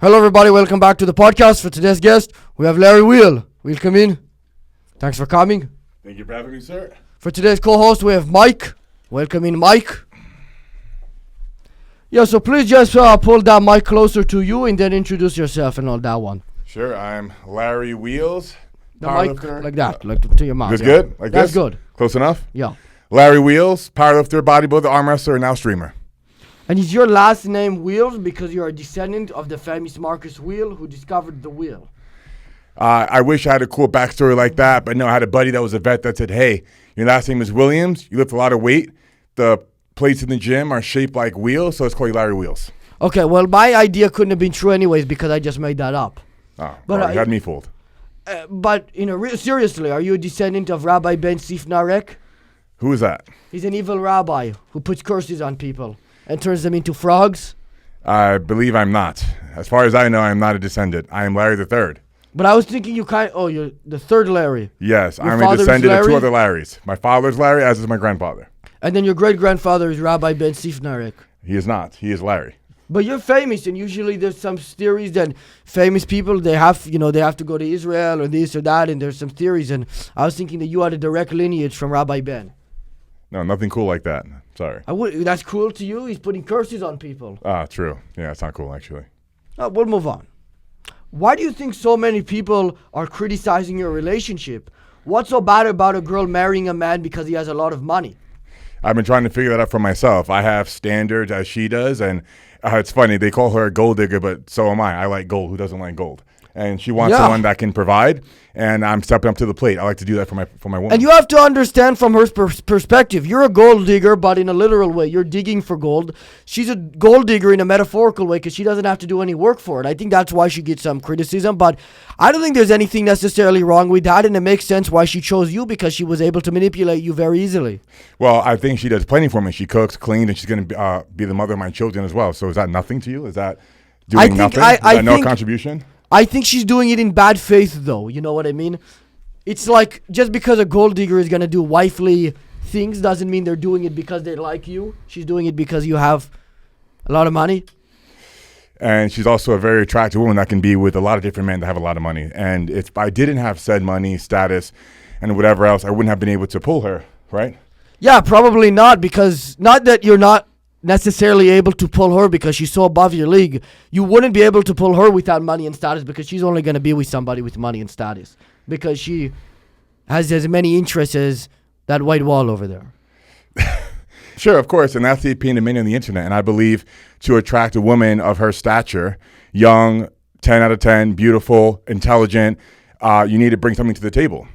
Hello everybody, welcome back to the podcast. For today's guest, we have Larry Wheel. Welcome in. Thanks for coming. Thank you for having me, sir. For today's co-host, we have Mike. Welcome in, Mike. Yeah, so please just pull that mic closer to you and then introduce yourself and all that one. Sure, I'm Larry Wheels. The mic like that, like to your mouth. That's good? Like That's this? good. Close enough? Yeah. Larry Wheels, powerlifter, bodybuilder, arm wrestler, and now streamer. And is your last name Wheels because you're a descendant of the famous Marcus Wheel who discovered the wheel? I wish I had a cool backstory like that, but no, I had a buddy that was a vet that said, hey, your last name is Williams, you lift a lot of weight, the plates in the gym are shaped like wheels, so let's call you Larry Wheels. Okay, well, my idea couldn't have been true anyways because I just made that up. Oh, But well, you had me fooled. But, seriously, are you a descendant of Rabbi Ben Sifnarek? Who is that? He's an evil rabbi who puts curses on people and turns them into frogs. I believe I'm not. As far as I know, I'm not a descendant. I am Larry the Third. But I was thinking you're the third Larry. Yes, Your I'm a father's descendant of two Larry? other Larrys. My father's Larry, as is my grandfather. And then your great-grandfather is Rabbi Ben Sifnarek. He is not. He is Larry. But you're famous, and usually there's some theories that famous people, they have to go to Israel or this or that, and there's some theories, and I was thinking that you had a direct lineage from Rabbi Ben. No, nothing cool like that. Sorry. That's cool to you? He's putting curses on people. True. Yeah, it's not cool, actually. We'll move on. Why do you think so many people are criticizing your relationship? What's so bad about a girl marrying a man because he has a lot of money? I've been trying to figure that out for myself. I have standards as she does, and it's funny. They call her a gold digger, but so am I. I like gold. Who doesn't like gold? And she wants someone that can provide, and I'm stepping up to the plate. I like to do that for my woman. And you have to understand from her perspective. You're a gold digger, but in a literal way. You're digging for gold. She's a gold digger in a metaphorical way because she doesn't have to do any work for it. I think that's why she gets some criticism, but I don't think there's anything necessarily wrong with that, and it makes sense why she chose you because she was able to manipulate you very easily. Well, I think she does plenty for me. She cooks, cleans, and she's going to be the mother of my children as well. So is that nothing to you? Is that doing nothing? Is that no contribution? I think she's doing it in bad faith, though. You know what I mean? It's like, just because a gold digger is going to do wifely things doesn't mean they're doing it because they like you. She's doing it because you have a lot of money. And she's also a very attractive woman that can be with a lot of different men that have a lot of money. And if I didn't have said money, status, and whatever else, I wouldn't have been able to pull her, right? Yeah, probably not, because not that you're not necessarily able to pull her because she's so above your league. You wouldn't be able to pull her without money and status because she's only going to be with somebody with money and status because she has as many interests as that white wall over there. Sure, of course, and that's the opinion of many on the internet. And I believe to attract a woman of her stature, young, 10 out of 10, beautiful, intelligent, you need to bring something to the table,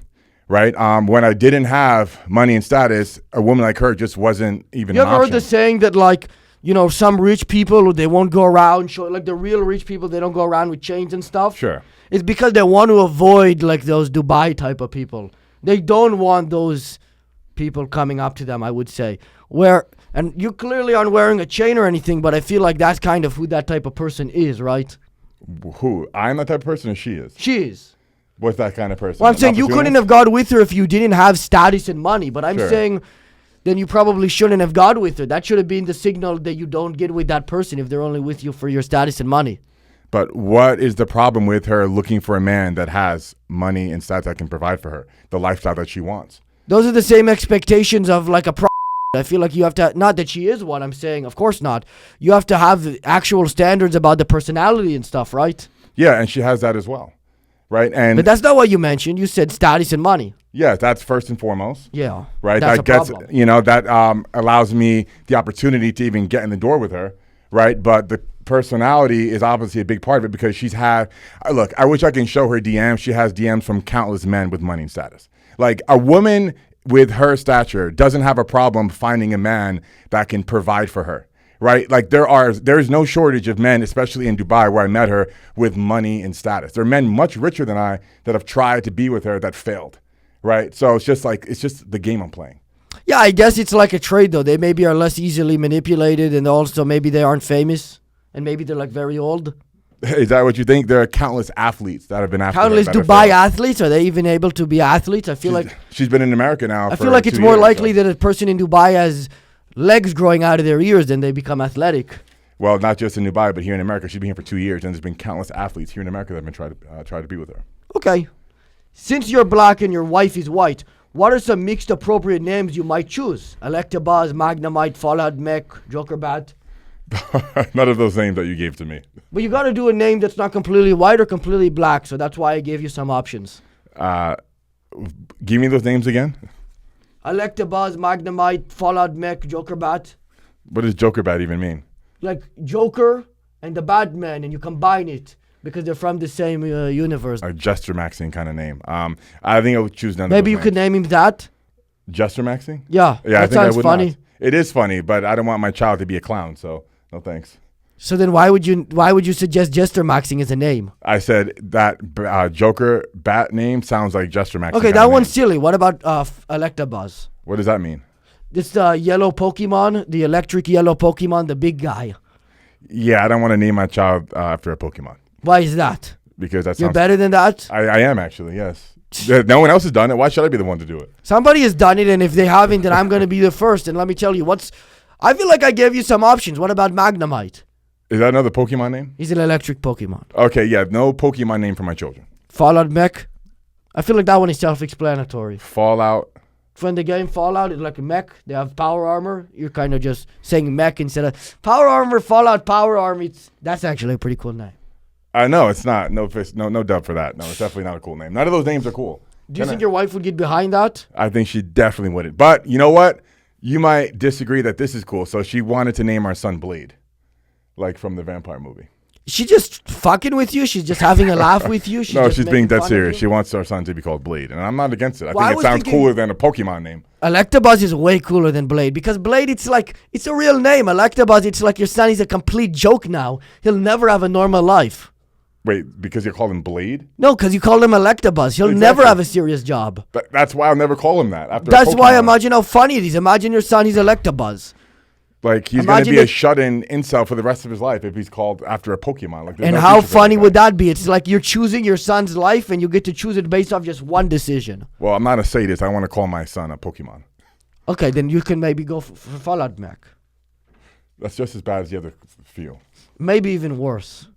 right? When I didn't have money and status, a woman like her just wasn't even an option. You ever heard the saying that, like, some rich people, they won't go around, like the real rich people, they don't go around with chains and stuff? Sure. It's because they want to avoid, like, those Dubai type of people. They don't want those people coming up to them, I would say. And you clearly aren't wearing a chain or anything, but I feel like that's kind of who that type of person is, right? Who? I'm that type of person or she is? She is. What's that kind of person? Well, I'm saying you couldn't have got with her if you didn't have status and money, but I'm saying then you probably shouldn't have got with her. That should have been the signal that you don't get with that person if they're only with you for your status and money. But what is the problem with her looking for a man that has money and status that can provide for her, the lifestyle that she wants? Those are the same expectations of like a I feel like you have to, not that she is one, I'm saying, of course not. You have to have actual standards about the personality and stuff, right? Yeah, and she has that as well, right? But that's not what you mentioned. You said status and money. Yeah, that's first and foremost. Yeah, right. That's that gets problem. That allows me the opportunity to even get in the door with her, right? But the personality is obviously a big part of it because she's had. Look, I wish I can show her DMs. She has DMs from countless men with money and status. Like a woman with her stature doesn't have a problem finding a man that can provide for her, right? Like there's no shortage of men, especially in Dubai where I met her, with money and status. There are men much richer than I that have tried to be with her that failed, right? So it's just the game I'm playing. Yeah, I guess it's like a trade though. They maybe are less easily manipulated and also maybe they aren't famous and maybe they're like very old. Is that what you think? There are countless athletes that have been after countless Dubai athletes. Are they even able to be athletes? I feel like she's been in America now. I feel like it's more likely that a person in Dubai has legs growing out of their ears than they become athletic. Well, not just in Dubai, but here in America. She's been here for 2 years, and there's been countless athletes here in America that have been trying to be with her. Okay. Since you're black and your wife is white, what are some mixed appropriate names you might choose? Electabuzz, Magnemite, Fallout Mech, Joker Bat. None of those names that you gave to me. But you got to do a name that's not completely white or completely black, so that's why I gave you some options. Give me those names again. Electabuzz, Magnemite, Fallout Mech, Joker Bat. What does Joker Bat even mean? Like Joker and the Batman, and you combine it because they're from the same universe. A Jester Maxing kind of name. I think I would choose none of Maybe those you could names. name him that. Jester Maxing? Yeah, Yeah, I that think I sounds would funny. not. It is funny, but I don't want my child to be a clown, so no thanks. So then why would you suggest Jester Maxing as a name? I said that Joker Bat name sounds like Jester Maxing. Okay, that one's silly. What about Electabuzz? What does that mean? This yellow Pokemon, the electric yellow Pokemon, the big guy. Yeah, I don't want to name my child after a Pokemon. Why is that? Because that You're sounds... better than that? I am actually, yes. No one else has done it. Why should I be the one to do it? Somebody has done it, and if they haven't, then I'm going to be the first. And let me tell you, I feel like I gave you some options. What about Magnemite? Is that another Pokemon name? He's an electric Pokemon. Okay, yeah, no Pokemon name for my children. Fallout Mech? I feel like that one is self-explanatory. Fallout. When the game Fallout is like a mech, they have power armor. You're kind of just saying mech instead of power armor, Fallout power armor. That's actually a pretty cool name. No, it's not. No dub for that. No, it's definitely not a cool name. None of those names are cool. Do you think your wife would get behind that? I think she definitely wouldn't. But you know what? You might disagree that this is cool. So she wanted to name our son Blade, like from the vampire movie. She just fucking with you? She's just having a laugh with you? No, she's being dead serious. She wants our son to be called Blade. And I'm not against it. I think it sounds cooler than a Pokemon name. Electabuzz is way cooler than Blade. Because Blade, it's a real name. Electabuzz, it's like your son is a complete joke now. He'll never have a normal life. Wait, because you call him Blade? No, because you call him Electabuzz. He'll never have a serious job. That's why I'll never call him that. That's why imagine how funny it is. Imagine your son, he's Electabuzz. Like, he's going to be a shut-in incel for the rest of his life if he's called after a Pokemon. Like, and how funny would that be? It's like you're choosing your son's life and you get to choose it based off just one decision. Well, I'm not a sadist. I want to call my son a Pokemon. Okay, then you can maybe go for Fallout Mech. That's just as bad as the other few. Maybe even worse.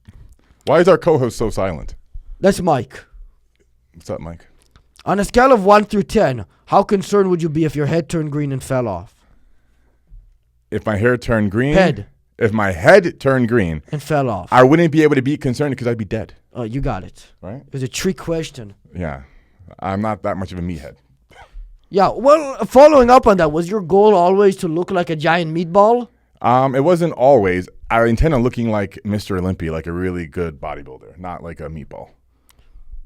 Why is our co-host so silent? That's Mike. What's up, Mike? On a scale of 1 through 10, how concerned would you be if your head turned green and fell off? If my hair turned green? Head. If my head turned green and fell off, I wouldn't be able to be concerned because I'd be dead. Oh, you got it. Right? It was a trick question. Yeah. I'm not that much of a meathead. Yeah, well, following up on that, was your goal always to look like a giant meatball? It wasn't always. I intend on looking like Mr. Olympia, like a really good bodybuilder, not like a meatball.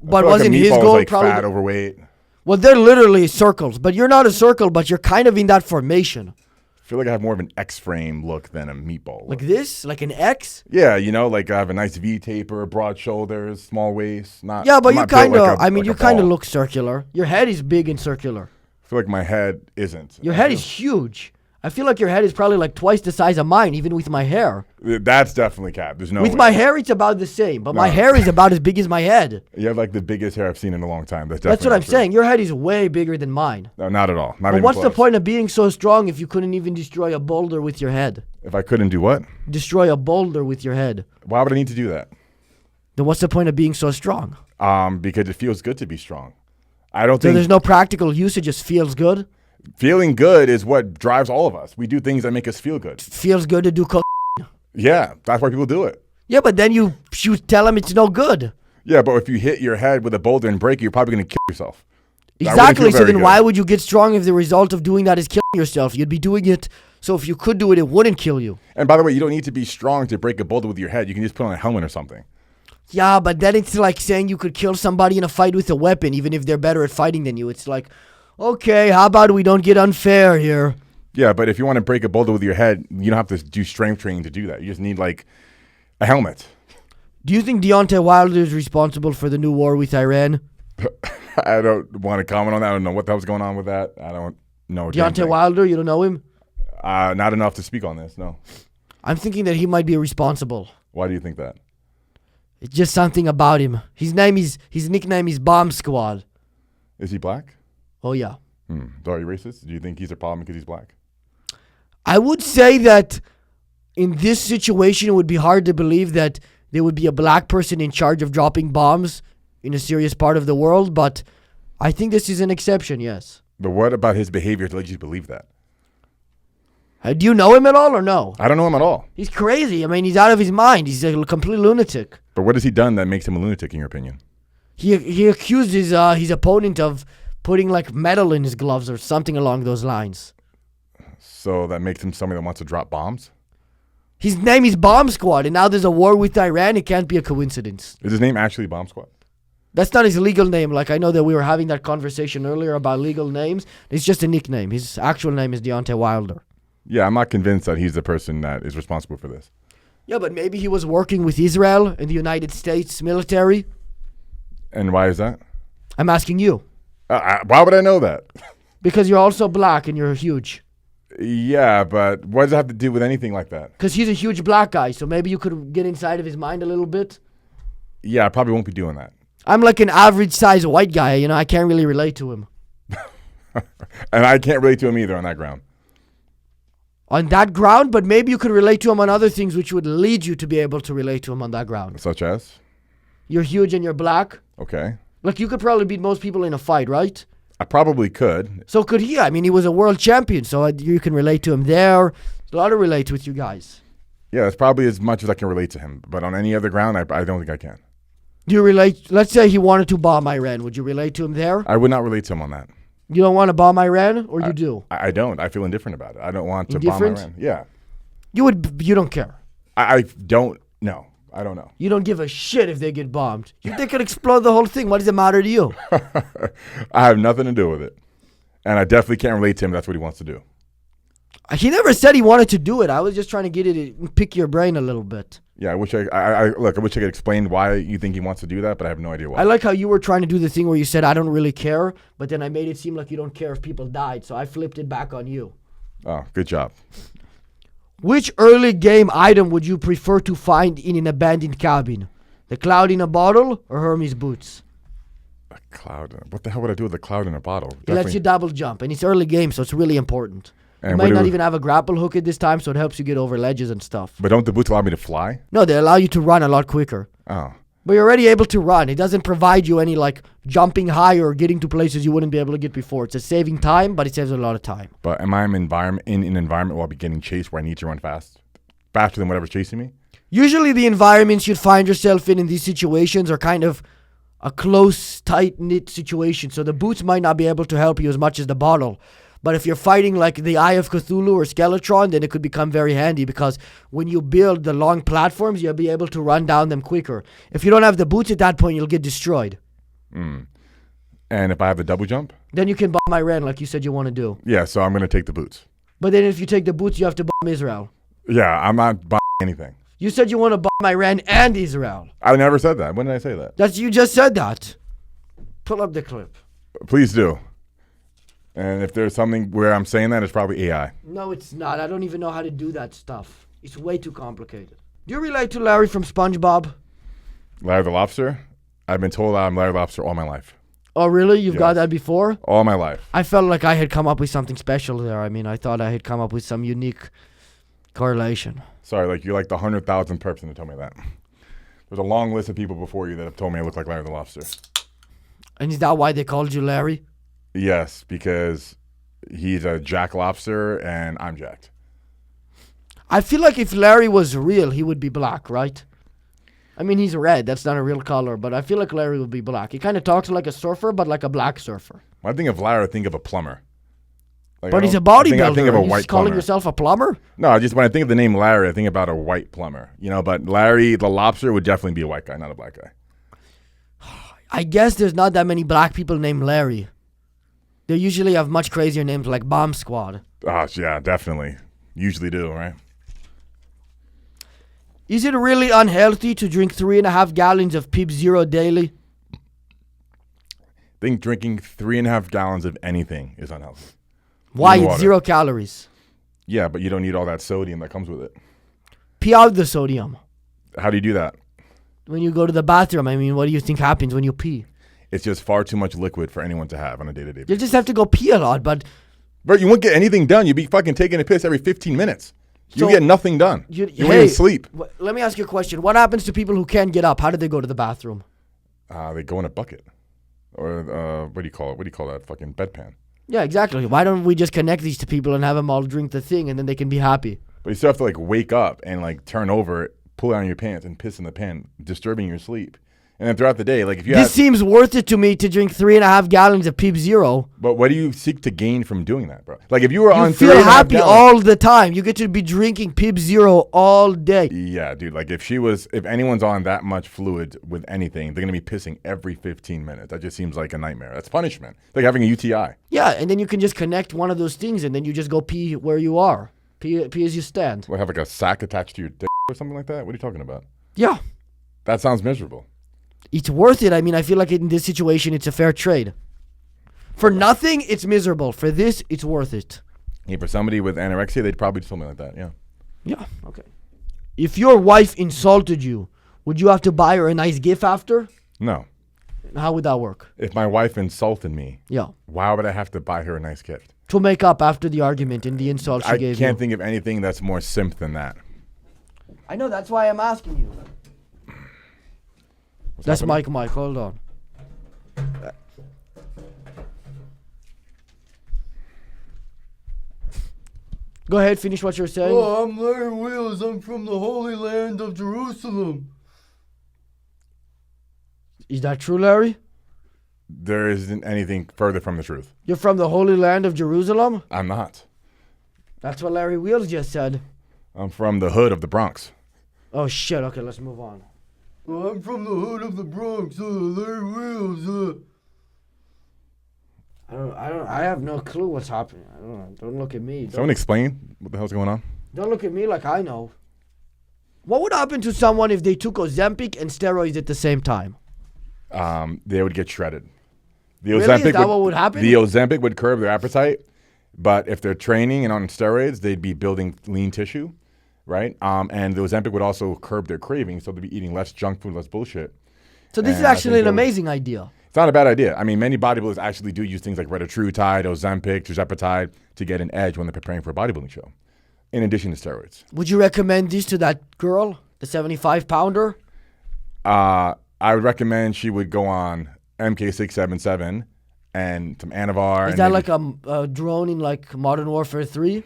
But wasn't his goal like probably fat, overweight? Well, they're literally circles, but you're not a circle, but you're kind of in that formation. I feel like I have more of an X-frame look than a meatball look. Like this? Like an X? Yeah, like I have a nice V-taper, broad shoulders, small waist. Yeah, but you kind of, you kind of look circular. Your head is big and circular. I feel like my head isn't. Your head is huge. I feel like your head is probably like twice the size of mine, even with my hair. That's definitely cap. There's no With way. my hair, it's about the same, but my hair is about as big as my head. You have like the biggest hair I've seen in a long time. That's what I'm saying. Your head is way bigger than mine. No, not at all. Not but even what's close. the point of being so strong if you couldn't even destroy a boulder with your head? If I couldn't do what? Destroy a boulder with your head. Why would I need to do that? Then what's the point of being so strong? Because it feels good to be strong. I don't So think there's no practical use. It just feels good. Feeling good is what drives all of us. We do things that make us feel good. Feels good to do coke. Yeah, that's why people do it. Yeah, but then you tell them it's no good. Yeah, but if you hit your head with a boulder and break it, you're probably going to kill yourself. Exactly. So then why would you get strong if the result of doing that is killing yourself? You'd be doing it so if you could do it, it wouldn't kill you. And by the way, you don't need to be strong to break a boulder with your head. You can just put on a helmet or something. Yeah, but then it's like saying you could kill somebody in a fight with a weapon, even if they're better at fighting than you. It's like, okay, how about we don't get unfair here? Yeah, but if you want to break a boulder with your head, you don't have to do strength training to do that. You just need like a helmet. Do you think Deontay Wilder is responsible for the new war with Iran? I don't want to comment on that. I don't know what the hell's going on with that. I don't know. Deontay Wilder, you don't know him? Not enough to speak on this, no. I'm thinking that he might be responsible. Why do you think that? It's just something about him. His nickname is Bomb Squad. Is he black? Oh, yeah. So are you racist? Do you think he's a problem because he's black? I would say that in this situation, it would be hard to believe that there would be a black person in charge of dropping bombs in a serious part of the world, but I think this is an exception, yes. But what about his behavior to let you believe that? Do you know him at all or no? I don't know him at all. He's crazy. I mean, he's out of his mind. He's a complete lunatic. But what has he done that makes him a lunatic, in your opinion? He accused his opponent of putting like metal in his gloves or something along those lines. So that makes him somebody that wants to drop bombs? His name is Bomb Squad, and now there's a war with Iran. It can't be a coincidence. Is his name actually Bomb Squad? That's not his legal name. Like, I know that we were having that conversation earlier about legal names. It's just a nickname. His actual name is Deontay Wilder. Yeah, I'm not convinced that he's the person that is responsible for this. Yeah, but maybe he was working with Israel and the United States military. And why is that? I'm asking you. Why would I know that? Because you're also black and you're huge. Yeah, but what does it have to do with anything like that? Because he's a huge black guy, so maybe you could get inside of his mind a little bit. Yeah, I probably won't be doing that. I'm like an average size white guy, you know, I can't really relate to him. And I can't relate to him either on that ground. On that ground, but maybe you could relate to him on other things which would lead you to be able to relate to him on that ground. Such as? You're huge and you're black. Okay. Like, you could probably beat most people in a fight, right? I probably could. So could he. I mean, he was a world champion, so you can relate to him there. There's a lot of relate with you guys. Yeah, that's probably as much as I can relate to him. But on any other ground, I don't think I can. Do you relate? Let's say he wanted to bomb Iran. Would you relate to him there? I would not relate to him on that. You don't want to bomb Iran, or you do? I don't. I feel indifferent about it. I don't want to Indifferent? bomb Iran. Yeah. You don't care. I don't know. I don't know. You don't give a shit if they get bombed. They could explode the whole thing. What does it matter to you? I have nothing to do with it. And I definitely can't relate to him. That's what he wants to do. He never said he wanted to do it. I was just trying to get it and pick your brain a little bit. Yeah, I wish I wish I could explain why you think he wants to do that, but I have no idea why. I like how you were trying to do the thing where you said, I don't really care, but then I made it seem like you don't care if people died, so I flipped it back on you. Oh, good job. Which early game item would you prefer to find in an abandoned cabin? The cloud in a bottle or Hermes boots? A cloud. What the hell would I do with a cloud in a bottle? It lets you double jump, and it's early game, so it's really important. And you might not even have a grapple hook at this time, so it helps you get over ledges and stuff. But don't the boots allow me to fly? No, they allow you to run a lot quicker. Oh. But you're already able to run. It doesn't provide you any, like, jumping high or getting to places you wouldn't be able to get before. It's a saving time, but it saves a lot of time. But am I in an environment where I'll be getting chased where I need to run fast? Faster than whatever's chasing me? Usually the environments you'd find yourself in these situations are kind of a close, tight-knit situation. So the boots might not be able to help you as much as the bottle. But if you're fighting like the Eye of Cthulhu or Skeletron, then it could become very handy because when you build the long platforms, you'll be able to run down them quicker. If you don't have the boots at that point, you'll get destroyed. And if I have the double jump? Then you can bomb Iran like you said you want to do. Yeah, so I'm going to take the boots. But then if you take the boots, you have to bomb Israel. Yeah, I'm not buying anything. You said you want to bomb Iran and Israel. I never said that. When did I say that? You just said that. Pull up the clip. Please do. And if there's something where I'm saying that, it's probably AI. No, it's not. I don't even know how to do that stuff. It's way too complicated. Do you relate to Larry from SpongeBob? Larry the Lobster? I've been told I'm Larry the Lobster all my life. Oh, really? You've got Yes. that before? All my life. I felt like I had come up with something special there. I mean, I thought I had come up with some unique correlation. Sorry, like you're like the 100,000th person to tell me that. There's a long list of people before you that have told me I look like Larry the Lobster. And is that why they called you Larry? Yes, because he's a Jack Lobster and I'm jacked. I feel like if Larry was real, he would be black, right? I mean, he's red. That's not a real color, but I feel like Larry would be black. He kind of talks like a surfer, but like a black surfer. When I think of Larry, I think of a plumber. Like, But he's a I think bodybuilder. of a Are you white just calling plumber. yourself a plumber? No, just when I think of the name Larry, I think about a white plumber. You know, but Larry the Lobster would definitely be a white guy, not a black guy. I guess there's not that many black people named Larry. They usually have much crazier names like Bomb Squad. Oh, yeah, definitely. Usually do, right? Is it really unhealthy to drink 3.5 gallons of Pip Zero daily? I think drinking 3.5 gallons of anything is unhealthy. Why? Even It's water. 0 calories. Yeah, but you don't need all that sodium that comes with it. Pee out the sodium. How do you do that? When you go to the bathroom, I mean, what do you think happens when you pee? It's just far too much liquid for anyone to have on a day-to-day You basis. just have to go pee a lot, but Bro, you won't get anything done. You'd be fucking taking a piss every 15 minutes. You get nothing done. You won't even sleep. Let me ask you a question. What happens to people who can't get up? How do they go to the bathroom? They go in a bucket. Or what do you call it? What do you call that? Fucking bedpan. Yeah, exactly. Why don't we just connect these to people and have them all drink the thing and then they can be happy? But you still have to like wake up and like turn over, pull down your pants and piss in the pan, disturbing your sleep. And then throughout the day, like if you seems worth it to me to drink 3.5 gallons of Peep Zero. But what do you seek to gain from doing that, bro? Like if you were on you feel happy all the time. You get to be drinking Peep Zero all day. Yeah, dude. Like if anyone's on that much fluid with anything, they're gonna be pissing every 15 minutes. That just seems like a nightmare. That's punishment. It's like having a UTI. Yeah, and then you can just connect one of those things, and then you just go pee where you are. Pee as you stand. What, have like a sack attached to your dick or something like that? What are you talking about? Yeah. That sounds miserable. It's worth it. I mean, I feel like in this situation, it's a fair trade. For nothing, it's miserable. For this, it's worth it. Yeah, for somebody with anorexia, they'd probably do something like that, yeah. Yeah, okay. If your wife insulted you, would you have to buy her a nice gift after? No. How would that work? If my wife insulted me, yeah, why would I have to buy her a nice gift? To make up after the argument and the insult she gave you. I can't think of anything that's more simp than that. I know, that's why I'm asking you. That's Mike. Hold on. Go ahead, finish what you're saying. Oh, I'm Larry Wheels. I'm from the Holy Land of Jerusalem. Is that true, Larry? There isn't anything further from the truth. You're from the Holy Land of Jerusalem? I'm not. That's what Larry Wheels just said. I'm from the hood of the Bronx. Oh, shit. Okay, let's move on. Well, I'm from the hood of the Bronx, Larry Wheels. I have no clue what's happening. I don't know. Don't look at me. Someone explain what the hell's going on? Don't look at me like I know. What would happen to someone if they took Ozempic and steroids at the same time? They would get shredded. The really? Is that what would happen? The Ozempic would curb their appetite, but if they're training and on steroids, they'd be building lean tissue. Right? And the Ozempic would also curb their cravings, so they'd be eating less junk food, less bullshit. So this is actually an amazing idea. It's not a bad idea. I mean, many bodybuilders actually do use things like retatrutide, Ozempic, tirzepatide to get an edge when they're preparing for a bodybuilding show, in addition to steroids. Would you recommend this to that girl, the 75-pounder? I would recommend she would go on MK677 and some Anavar. Is that like a drone in like Modern Warfare 3?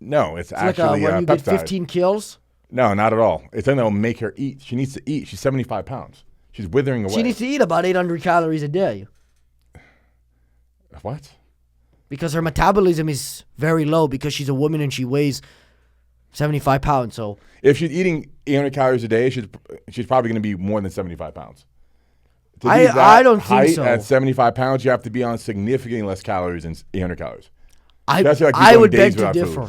No, it's actually like when you peptide. get 15 kills? No, not at all. It's something that will make her eat. She needs to eat. She's 75 pounds. She's withering away. She needs to eat about 800 calories a day. What? Because her metabolism is very low because she's a woman and she weighs 75 pounds. So if she's eating 800 calories a day, she's probably going to be more than 75 pounds. I don't think so. At 75 pounds, you have to be on significantly less calories than 800 calories. I would beg to differ.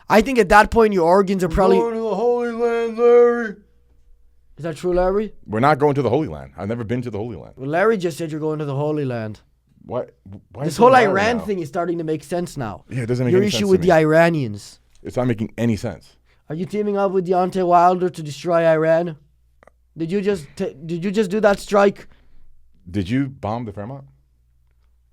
I think at that point your organs are probably going to the Holy Land, Larry. Is that true, Larry? We're not going to the Holy Land. I've never been to the Holy Land. Well, Larry just said you're going to the Holy Land. What? This whole Iran thing is starting to make sense now. Yeah, it doesn't make any sense. Your issue with the Iranians. It's not making any sense. Are you teaming up with Deontay Wilder to destroy Iran? Did you just do that strike? Did you bomb the Fairmont?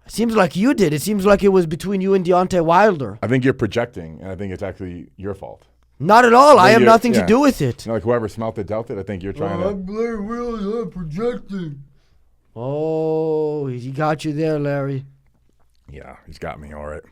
It seems like you did. It seems like it was between you and Deontay Wilder. I think you're projecting, and I think it's actually your fault. Not at all. I have nothing to do with it. You know, like whoever smelt it, dealt it. I think you're trying to... I'm Larry Wheels. I'm projecting. Oh, he got you there, Larry. Yeah, he's got me, all right.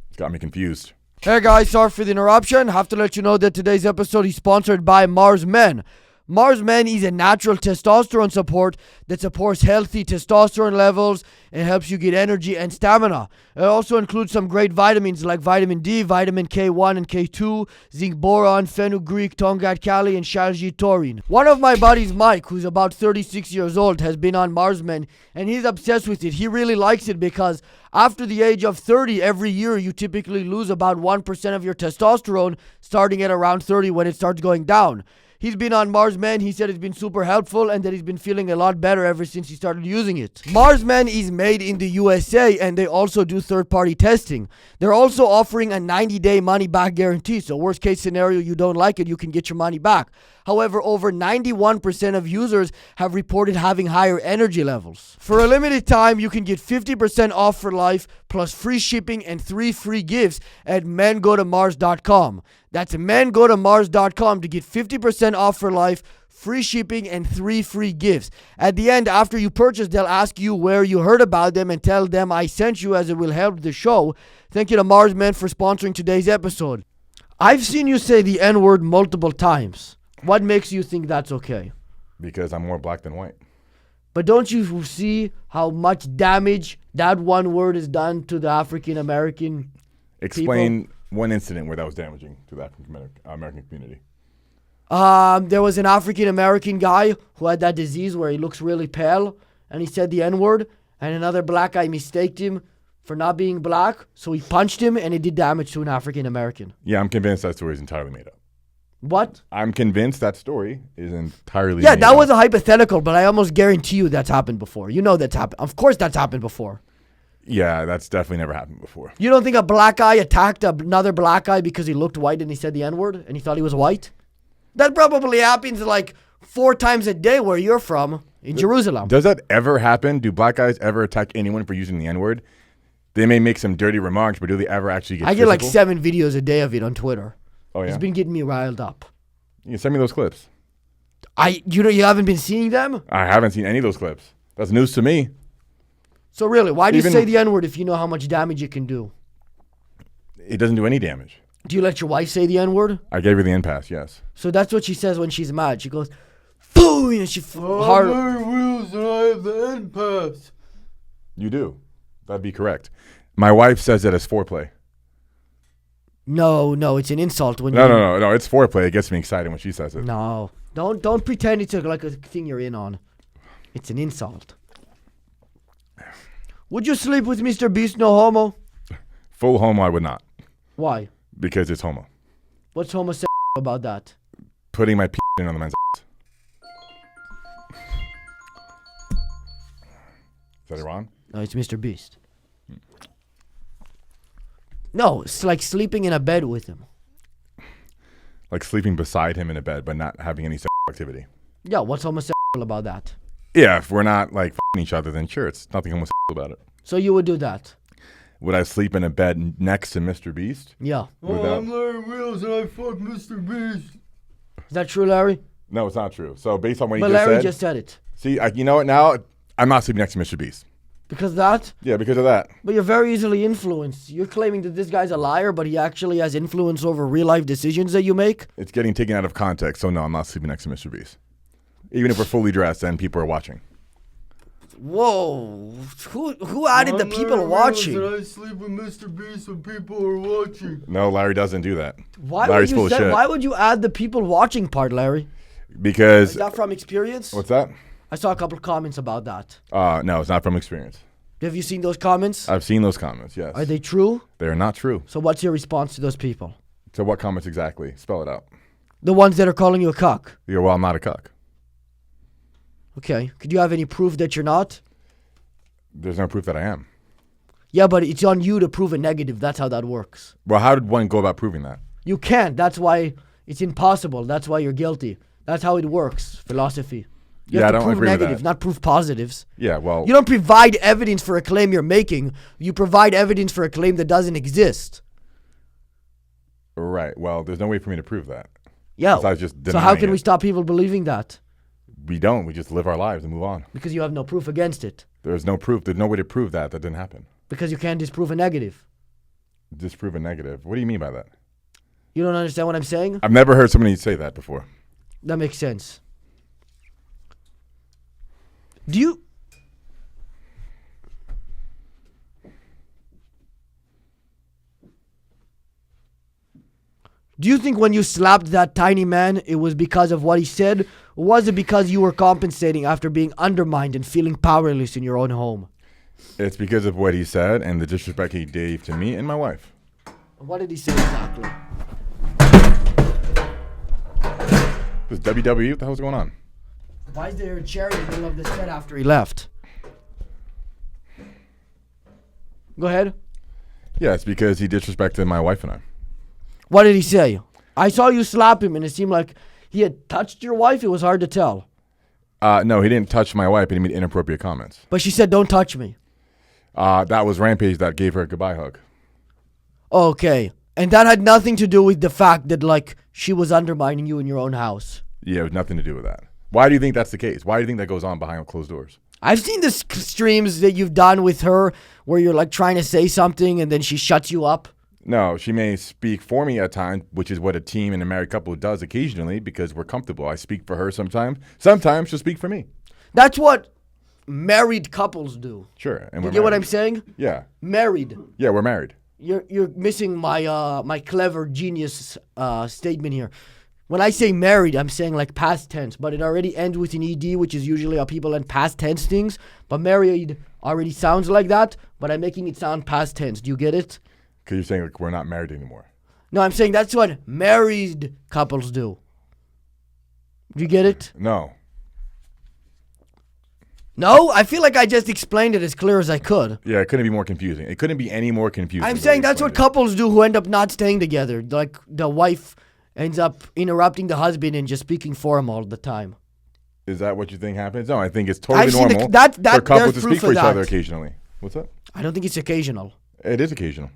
He's got me confused. Hey guys, sorry for the interruption. Have to let you know that today's episode is sponsored by Mars Men. Mars Men is a natural testosterone support that supports healthy testosterone levels and helps you get energy and stamina. It also includes some great vitamins like vitamin D, vitamin K1 and K2, zinc boron, fenugreek, tongat kali, and shalgi taurine. One of my buddies, Mike, who's about 36 years old, has been on Mars Men and he's obsessed with it. He really likes it because after the age of 30, every year you typically lose about 1% of your testosterone, starting at around 30 when it starts going down. He's been on Mars Men. He said it's been super helpful and that he's been feeling a lot better ever since he started using it. Mars Men is made in the USA and they also do third-party testing. They're also offering a 90-day money-back guarantee. So worst case scenario, you don't like it, you can get your money back. However, over 91% of users have reported having higher energy levels. For a limited time, you can get 50% off for life, plus free shipping and 3 free gifts at mengotomars.com. That's mengotomars.com to get 50% off for life, free shipping, and 3 free gifts. At the end, after you purchase, they'll ask you where you heard about them and tell them I sent you, as it will help the show. Thank you to Mars Men for sponsoring today's episode. I've seen you say the N-word multiple times. What makes you think that's okay? Because I'm more black than white. But don't you see how much damage that one word has done to the African American Explain people? one incident where that was damaging to the African American community. There was an African American guy who had that disease where he looks really pale, and he said the N-word, and another black guy mistaked him for not being black, so he punched him, and it did damage to an African American. Yeah, I'm convinced that story is entirely made up. What? I'm convinced that story is entirely Yeah, made that up. was a hypothetical, but I almost guarantee you that's happened before. You know that's happened. Of course that's happened before. Yeah, that's definitely never happened before. You don't think a black guy attacked another black guy because he looked white and he said the N-word and he thought he was white? That probably happens like 4 times a day where you're from, in Jerusalem. Does that ever happen? Do black guys ever attack anyone for using the N-word? They may make some dirty remarks, but do they ever actually get I get like physical? 7 videos a day of it on Twitter. Oh, yeah? It's been getting me riled up. You send me those clips. You haven't been seeing them? I haven't seen any of those clips. That's news to me. So really, why do you Even- say the N-word if you know how much damage it can do? It doesn't do any damage. Do you let your wife say the N-word? I gave her the impasse, yes. So that's what she says when she's mad. She goes, "Boo!" and she hard. Larry Wheels and I have the end pass. You do. That'd be correct. My wife says that as foreplay. No, it's an insult when No. It's foreplay. It gets me excited when she says it. No, don't pretend it's like a thing you're in on. It's an insult. Would you sleep with Mr. Beast? No homo. Full homo, I would not. Why? Because it's homo. What's homosexual about that? Putting my in on the man's ass. Is that Iran? No, it's Mr. Beast. No, it's like sleeping in a bed with him. Like sleeping beside him in a bed, but not having any sexual activity. Yeah, what's homosexual about that? Yeah, if we're not like f***ing each other, then sure, it's nothing homosexual about it. So you would do that? Would I sleep in a bed next to Mr. Beast? Yeah. Without- I'm Larry Wheels and I fuck Mr. Beast. Is that true, Larry? No, it's not true. So based on what But you just Larry said, just said it. see, you know what? Now I'm not sleeping next to Mr. Beast. Because of that? Yeah, because of that. But you're very easily influenced. You're claiming that this guy's a liar, but he actually has influence over real life decisions that you make? It's getting taken out of context. So no, I'm not sleeping next to Mr. Beast. Even if we're fully dressed and people are watching. Whoa. Who added the I'm people Larry watching? Wheels and I sleep with Mr. Beast when people are watching. No, Larry doesn't do that. Larry's Larry's full of shit. Why would you add the people watching part, Larry? Because Is that from experience? what's that? I saw a couple comments about that. No, it's not from experience. Have you seen those comments? I've seen those comments. Yes. Are they true? They are not true. So what's your response to those people? So what comments exactly? Spell it out. The ones that are calling you a cuck. Yeah, well, I'm not a cuck. Okay. Could you have any proof that you're not? There's no proof that I am. Yeah, but it's on you to prove a negative. That's how that works. Well, how did one go about proving that? You can't. That's why it's impossible. That's why you're guilty. That's how it works. Philosophy. You Yeah, have I to don't prove agree with negatives, that. not prove positives. Yeah, well, You don't provide evidence for a claim you're making. You provide evidence for a claim that doesn't exist. right. Well, there's no way for me to prove that. Yeah. Besides just So how denying can we it. stop people believing that? We don't. We just live our lives and move on. Because you have no proof against it. There's no proof. There's no way to prove that didn't happen. Because you can't disprove a negative. Disprove a negative. What do you mean by that? You don't understand what I'm saying? I've never heard somebody say that before. That makes sense. Do you... Do you think when you slapped that tiny man, it was because of what he said? Or was it because you were compensating after being undermined and feeling powerless in your own home? It's because of what he said and the disrespect he gave to me and my wife. What did he say exactly? This WWE, what the hell's going on? Why is there a chair in the middle of the set after he left? Go ahead. Yeah, it's because he disrespected my wife and I. What did he say? I saw you slap him and it seemed like he had touched your wife? It was hard to tell. No, he didn't touch my wife, but he made inappropriate comments. But she said, don't touch me. That was Rampage that gave her a goodbye hug. Okay. And that had nothing to do with the fact that, like, she was undermining you in your own house. Yeah, it had nothing to do with that. Why do you think that's the case? Why do you think that goes on behind closed doors? I've seen the streams that you've done with her where you're, like, trying to say something and then she shuts you up. No, she may speak for me at times, which is what a team and a married couple does occasionally because we're comfortable. I speak for her sometimes. Sometimes she'll speak for me. That's what married couples do. Sure. And You get what I'm saying? Yeah. Married. Yeah, we're married. You're missing my my clever genius statement here. When I say married, I'm saying like past tense, but it already ends with an ed, which is usually how people end past tense things. But married already sounds like that, but I'm making it sound past tense. Do you get it? Because you're saying like we're not married anymore. No, I'm saying that's what married couples do. Do you get it? No. No? I feel like I just explained it as clear as I could. Yeah, it couldn't be more confusing. It couldn't be any more confusing. I'm saying that's what couples do who end up not staying together. Like the wife ends up interrupting the husband and just speaking for him all the time. Is that what you think happens? No, I think it's totally I've seen normal that for couples there's to proof speak for of each that. other occasionally. What's up? I don't think it's occasional. It is occasional.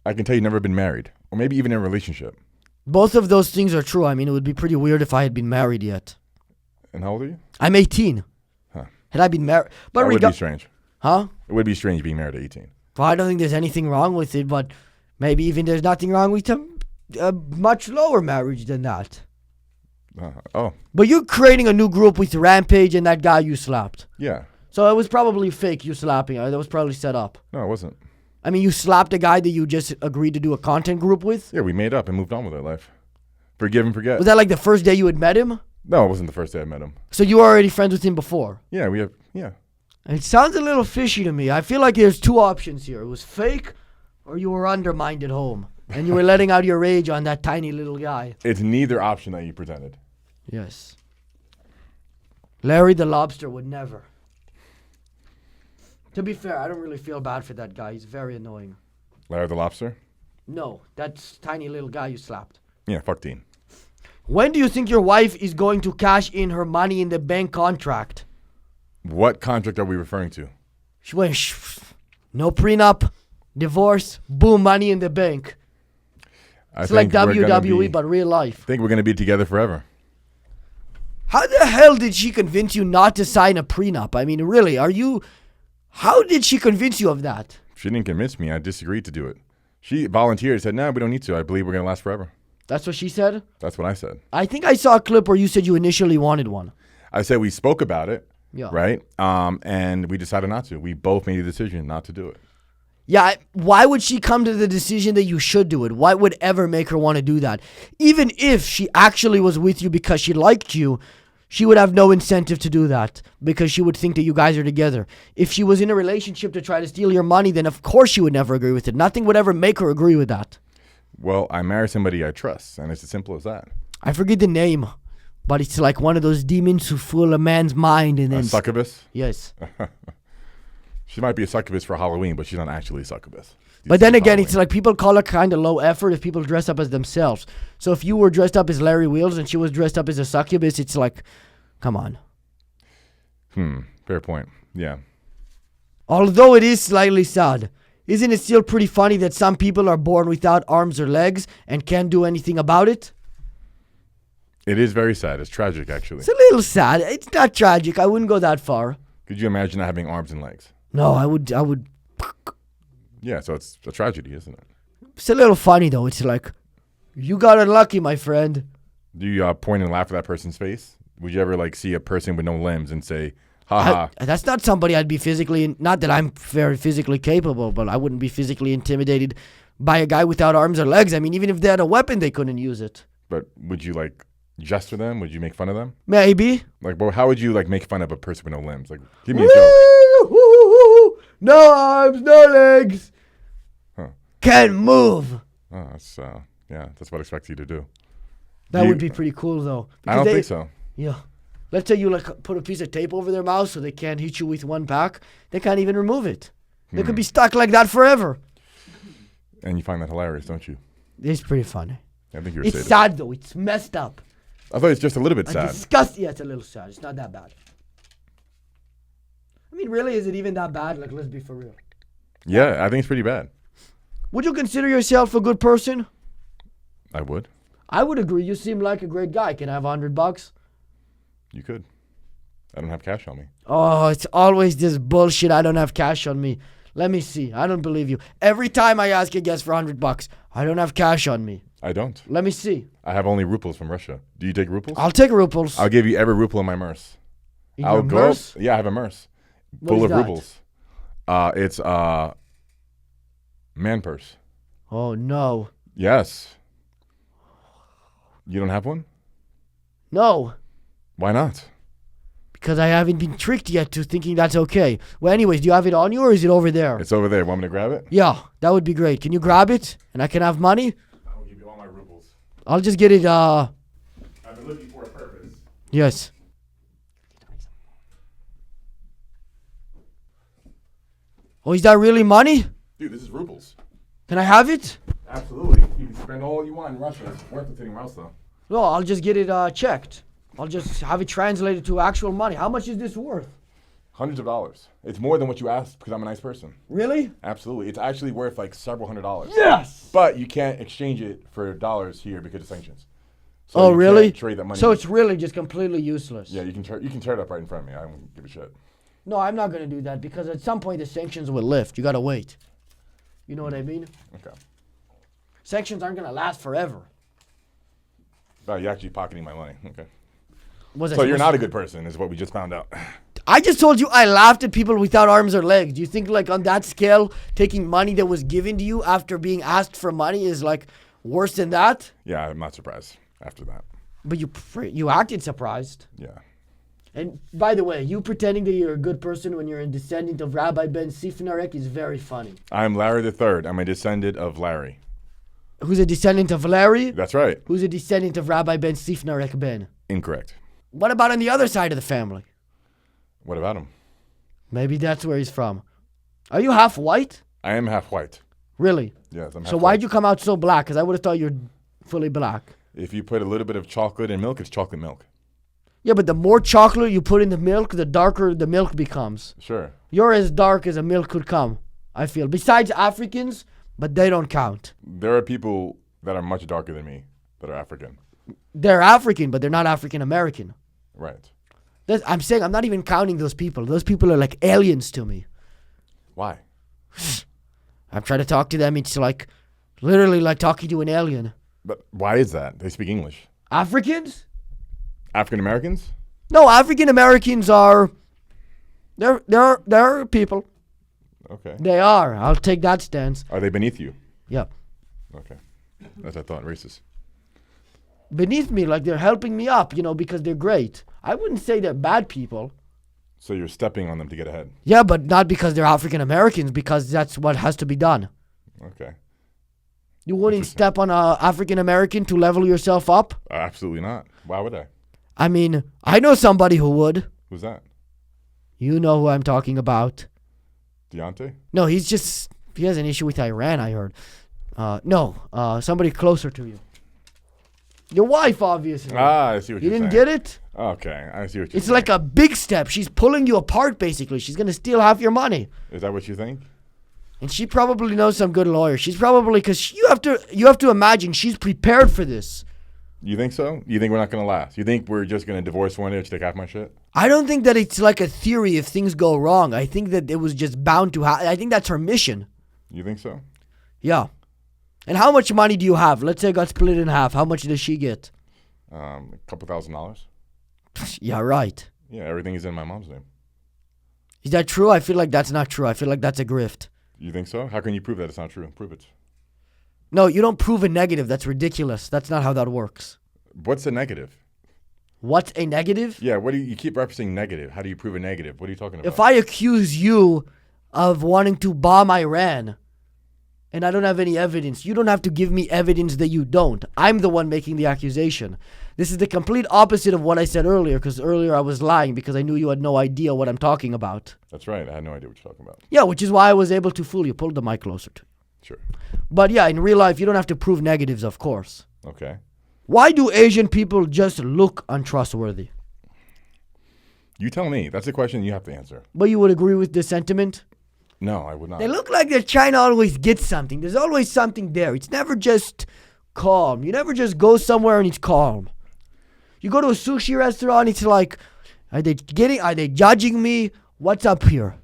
I can tell you've never been married, or maybe even in a relationship. Both of those things are true. I mean, it would be pretty weird if I had been married yet. And how old are you? I'm 18. Huh. Had I been married... That would be strange. Huh? It would be strange being married at 18. Well, I don't think there's anything wrong with it, but maybe even there's nothing wrong with a much lower marriage than that. Oh. But you're creating a new group with Rampage and that guy you slapped. Yeah. So it was probably fake, you slapping. That was probably set up. No, it wasn't. I mean, you slapped a guy that you just agreed to do a content group with? Yeah, we made up and moved on with our life. Forgive and forget. Was that like the first day you had met him? No, it wasn't the first day I met him. So you were already friends with him before? Yeah, yeah. It sounds a little fishy to me. I feel like there's two options here. It was fake or you were undermined at home. And you were letting out your rage on that tiny little guy. It's neither option that you presented. Yes. Larry the Lobster would never. To be fair, I don't really feel bad for that guy. He's very annoying. Larry the Lobster? No, that's tiny little guy you slapped. Yeah, fuck Dean. When do you think your wife is going to cash in her money in the bank contract? What contract are we referring to? No prenup, divorce, boom, money in the bank. It's like WWE, but real life. I think we're going to be together forever. How the hell did she convince you not to sign a prenup? I mean, really, how did she convince you of that? She didn't convince me. I disagreed to do it. She volunteered, said, no, we don't need to. I believe we're going to last forever. That's what she said? That's what I said. I think I saw a clip where you said you initially wanted one. I said we spoke about it, yeah. Right? And we decided not to. We both made a decision not to do it. Yeah, why would she come to the decision that you should do it? What would ever make her want to do that? Even if she actually was with you because she liked you, she would have no incentive to do that because she would think that you guys are together. If she was in a relationship to try to steal your money, then of course she would never agree with it. Nothing would ever make her agree with that. Well, I marry somebody I trust, and it's as simple as that. I forget the name, but it's like one of those demons who fool a man's mind and then... A succubus? Yes. She might be a succubus for Halloween, but she's not actually a succubus. But then again, it's like people call it kind of low effort if people dress up as themselves. So if you were dressed up as Larry Wheels and she was dressed up as a succubus, it's like, come on. Fair point. Yeah. Although it is slightly sad, isn't it still pretty funny that some people are born without arms or legs and can't do anything about it? It is very sad. It's tragic, actually. It's a little sad. It's not tragic. I wouldn't go that far. Could you imagine not having arms and legs? No, I would. Yeah, so it's a tragedy, isn't it? It's a little funny, though. It's like, you got unlucky, my friend. Do you point and laugh at that person's face? Would you ever see a person with no limbs and say, ha? That's not somebody I'd be physically... Not that I'm very physically capable, but I wouldn't be physically intimidated by a guy without arms or legs. I mean, even if they had a weapon, they couldn't use it. But would you, jest for them? Would you make fun of them? Maybe. How would you, make fun of a person with no limbs? Give me a joke. No arms, no legs. Huh. Can't move. Oh, that's what I expect you to do. That would be pretty cool, though. I don't think so. Yeah. Let's say you put a piece of tape over their mouth so they can't hit you with one back. They can't even remove it. They could be stuck like that forever. And you find that hilarious, don't you? It's pretty funny. I think you're a It's sadist. sad though. It's messed up. I thought it's just a little bit Like sad. disgusting. Yeah, it's a little sad. It's not that bad. I mean, really, is it even that bad? Like, let's be for real. Yeah, I think it's pretty bad. Would you consider yourself a good person? I would. I would agree. You seem like a great guy. Can I have $100? You could. I don't have cash on me. Oh, it's always this bullshit. I don't have cash on me. Let me see. I don't believe you. Every time I ask a guest for $100, I don't have cash on me. I don't. Let me see. I have only rubles from Russia. Do you take rubles? I'll take rubles. I'll give you every ruble in my purse. In I'll your go. purse? Yeah, I have a purse What full is of that? rubles. It's man purse. Oh, no. Yes. You don't have one? No. Why not? Because I haven't been tricked yet to thinking that's okay. Well, anyways, do you have it on you or is it over there? It's over there. Want me to grab it? Yeah, that would be great. Can you grab it? And I can have money? I'll give you all my rubles. I'll just get it, I've been looking for a purpose. yes. Oh, is that really money? Dude, this is rubles. Can I have it? Absolutely. You can spend all you want in Russia. It's worth it anywhere else, though. No, I'll just get it checked. I'll just have it translated to actual money. How much is this worth? Hundreds of dollars. It's more than what you asked because I'm a nice person. Really? Absolutely. It's actually worth like several $100s. Yes! But you can't exchange it for dollars here because of sanctions. So Oh, you really? Can't trade that money. So it's really just completely useless. Yeah, you can tear it up right in front of me. I don't give a shit. No, I'm not going to do that because at some point the sanctions will lift. You got to wait. You know what I mean? Okay. Sanctions aren't going to last forever. Oh, you're actually pocketing my money. Okay. Was I So you're supposed not to- a good person, is what we just found out. I just told you I laughed at people without arms or legs. Do you think like on that scale, taking money that was given to you after being asked for money is like worse than that? Yeah, I'm not surprised after that. But you acted surprised. Yeah. And by the way, you pretending that you're a good person when you're a descendant of Rabbi Ben Sifnarek is very funny. I'm Larry the Third. I'm a descendant of Larry. Who's a descendant of Larry? That's right. Who's a descendant of Rabbi Ben Sifnarek Ben? Incorrect. What about on the other side of the family? What about him? Maybe that's where he's from. Are you half white? I am half white. Really? Yes, I'm half So white. why'd you come out so black? Because I would have thought you're fully black. If you put a little bit of chocolate in milk, it's chocolate milk. Yeah, but the more chocolate you put in the milk, the darker the milk becomes. Sure. You're as dark as a milk could come, I feel. Besides Africans, but they don't count. There are people that are much darker than me that are African. They're African, but they're not African American. Right. I'm saying I'm not even counting those people. Those people are like aliens to me. Why? I'm trying to talk to them. It's like literally like talking to an alien. But why is that? They speak English. Africans? African Americans? No, African Americans are. They're people. Okay. They are. I'll take that stance. Are they beneath you? Yeah. Okay. That's what I thought. Racist. Beneath me, like they're helping me up, because they're great. I wouldn't say they're bad people. So you're stepping on them to get ahead. Yeah, but not because they're African Americans, because that's what has to be done. Okay. You wouldn't step on a African American to level yourself up? Absolutely not. Why would I? I mean, I know somebody who would. Who's that? You know who I'm talking about. Deontay? No, he has an issue with Iran, I heard. Somebody closer to you. Your wife, obviously. I see what You you're didn't saying. get it? Okay, I see what you're It's saying. like a big step. She's pulling you apart, basically. She's going to steal half your money. Is that what you think? And she probably knows some good lawyers. She's probably, because you have to imagine she's prepared for this. You think so? You think we're not going to last? You think we're just going to divorce one day to take half my shit? I don't think that it's like a theory if things go wrong. I think that it was just bound to happen. I think that's her mission. You think so? Yeah. And how much money do you have? Let's say it got split in half. How much does she get? A couple $1,000s. Yeah, right. Yeah, everything is in my mom's name. Is that true? I feel like that's not true. I feel like that's a grift. You think so? How can you prove that it's not true? Prove it. No, you don't prove a negative. That's ridiculous. That's not how that works. What's a negative? What's a negative? Yeah, what do you keep referencing negative? How do you prove a negative? What are you talking about? If I accuse you of wanting to bomb Iran and I don't have any evidence, you don't have to give me evidence that you don't. I'm the one making the accusation. This is the complete opposite of what I said earlier, because earlier I was lying because I knew you had no idea what I'm talking about. That's right. I had no idea what you're talking about. Yeah, which is why I was able to fool you. Pull the mic closer to you. Sure. But yeah, in real life, you don't have to prove negatives, of course. Okay. Why do Asian people just look untrustworthy? You tell me. That's a question you have to answer. But you would agree with this sentiment? No, I would not. They look like they're trying to always get something. There's always something there. It's never just calm. You never just go somewhere and it's calm. You go to a sushi restaurant, it's like, are they judging me? What's up here?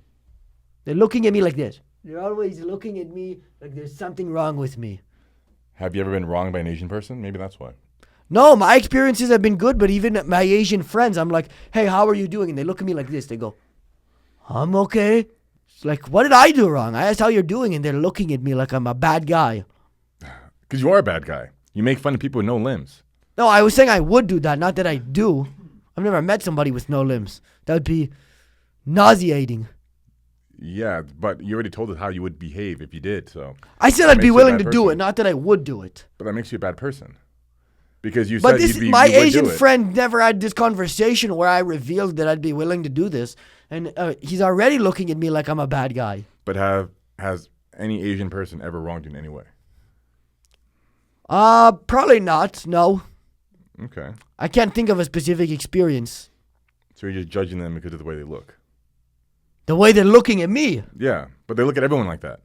They're looking at me like this. They're always looking at me like there's something wrong with me. Have you ever been wronged by an Asian person? Maybe that's why. No, my experiences have been good, but even my Asian friends, I'm like, hey, how are you doing? And they look at me like this. They go, I'm okay. It's like, what did I do wrong? I asked how you're doing, and they're looking at me like I'm a bad guy. Because you are a bad guy. You make fun of people with no limbs. No, I was saying I would do that, not that I do. I've never met somebody with no limbs. That would be nauseating. Yeah, but you already told us how you would behave if you did, so. I said That I'd be makes you a willing bad to do person. it, not that I would do it. But that makes you a bad person. Because you But said this, you my would Asian do it. friend never had this conversation where I revealed that I'd be willing to do this. And he's already looking at me like I'm a bad guy. But has any Asian person ever wronged you in any way? Probably not, no. Okay. I can't think of a specific experience. So you're just judging them because of the way they look. The way they're looking at me. Yeah, but they look at everyone like that.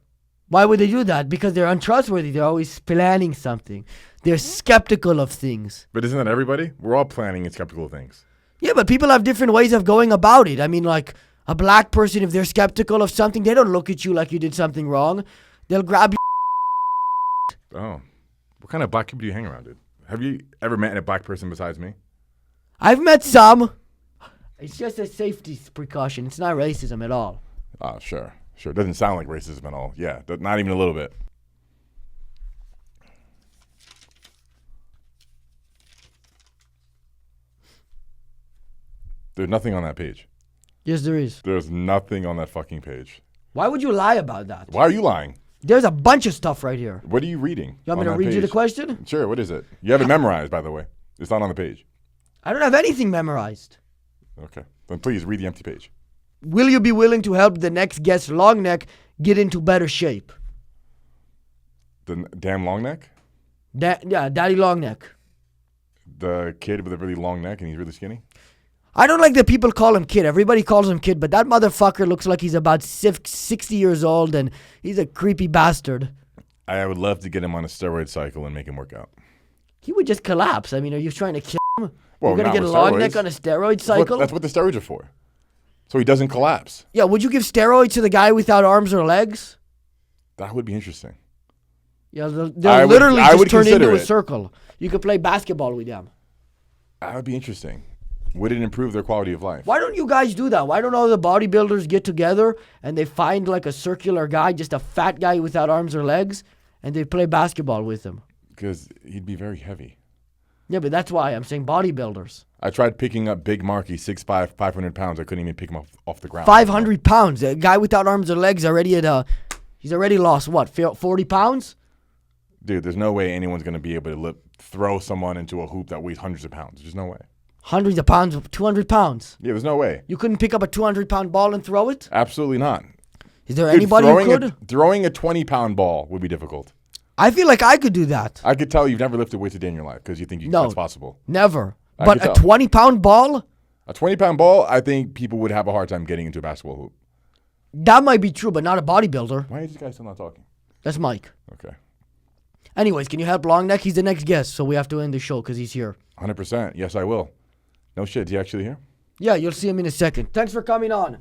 Why would they do that? Because they're untrustworthy. They're always planning something. They're skeptical of things. But isn't that everybody? We're all planning and skeptical of things. Yeah, but people have different ways of going about it. I mean, like, a black person, if they're skeptical of something, they don't look at you like you did something wrong. They'll grab you. Oh. What kind of black people do you hang around, dude? Have you ever met a black person besides me? I've met some. It's just a safety precaution. It's not racism at all. Oh, sure. Sure. It doesn't sound like racism at all. Yeah, not even a little bit. There's nothing on that page. Yes, there is. There's nothing on that fucking page. Why would you lie about that? Why are you lying? There's a bunch of stuff right here. What are you reading? You want me to on that read you the page? question? Sure. What is it? You have it memorized, by the way. It's not on the page. I don't have anything memorized. Okay. Then please read the empty page. Will you be willing to help the next guest long neck get into better shape? Damn long neck? Yeah, Daddy Long Neck. The kid with a really long neck and he's really skinny? I don't like that people call him kid. Everybody calls him kid, but that motherfucker looks like he's about 60 years old and he's a creepy bastard. I would love to get him on a steroid cycle and make him work out. He would just collapse. I mean, are you trying to kill him? Well, You're going not to get a with long steroids. neck on a steroid cycle? That's what the steroids are for. So he doesn't collapse. Yeah, would you give steroids to the guy without arms or legs? That would be interesting. Yeah, they'll I would- literally I just would turn into consider a it. circle. You could play basketball with them. That would be interesting. Would it improve their quality of life? Why don't you guys do that? Why don't all the bodybuilders get together and they find like a circular guy, just a fat guy without arms or legs, and they play basketball with him? Because he'd be very heavy. Yeah, but that's why I'm saying bodybuilders. I tried picking up Big Marky, 6'5", 500 pounds. I couldn't even pick him off the ground. 500 pounds. A guy without arms or legs already he's already lost what, 40 pounds? Dude, there's no way anyone's going to be able to throw someone into a hoop that weighs hundreds of pounds. There's no way. Hundreds of pounds, 200 pounds. Yeah, there's no way. You couldn't pick up a 200-pound ball and throw it? Absolutely not. Is there Dude, anybody who could? Throwing a 20-pound ball would be difficult. I feel like I could do that. I could tell you've never lifted weights a day in your life because you think No. that's possible. Never. I But could a tell. 20-pound ball? A 20-pound ball, I think people would have a hard time getting into a basketball hoop. That might be true, but not a bodybuilder. Why is this guy still not talking? That's Mike. Okay. Anyways, can you help Longneck? He's the next guest, so we have to end the show because he's here. 100%. Yes, I will. No shit. Is he actually here? Yeah, you'll see him in a second. Thanks for coming on.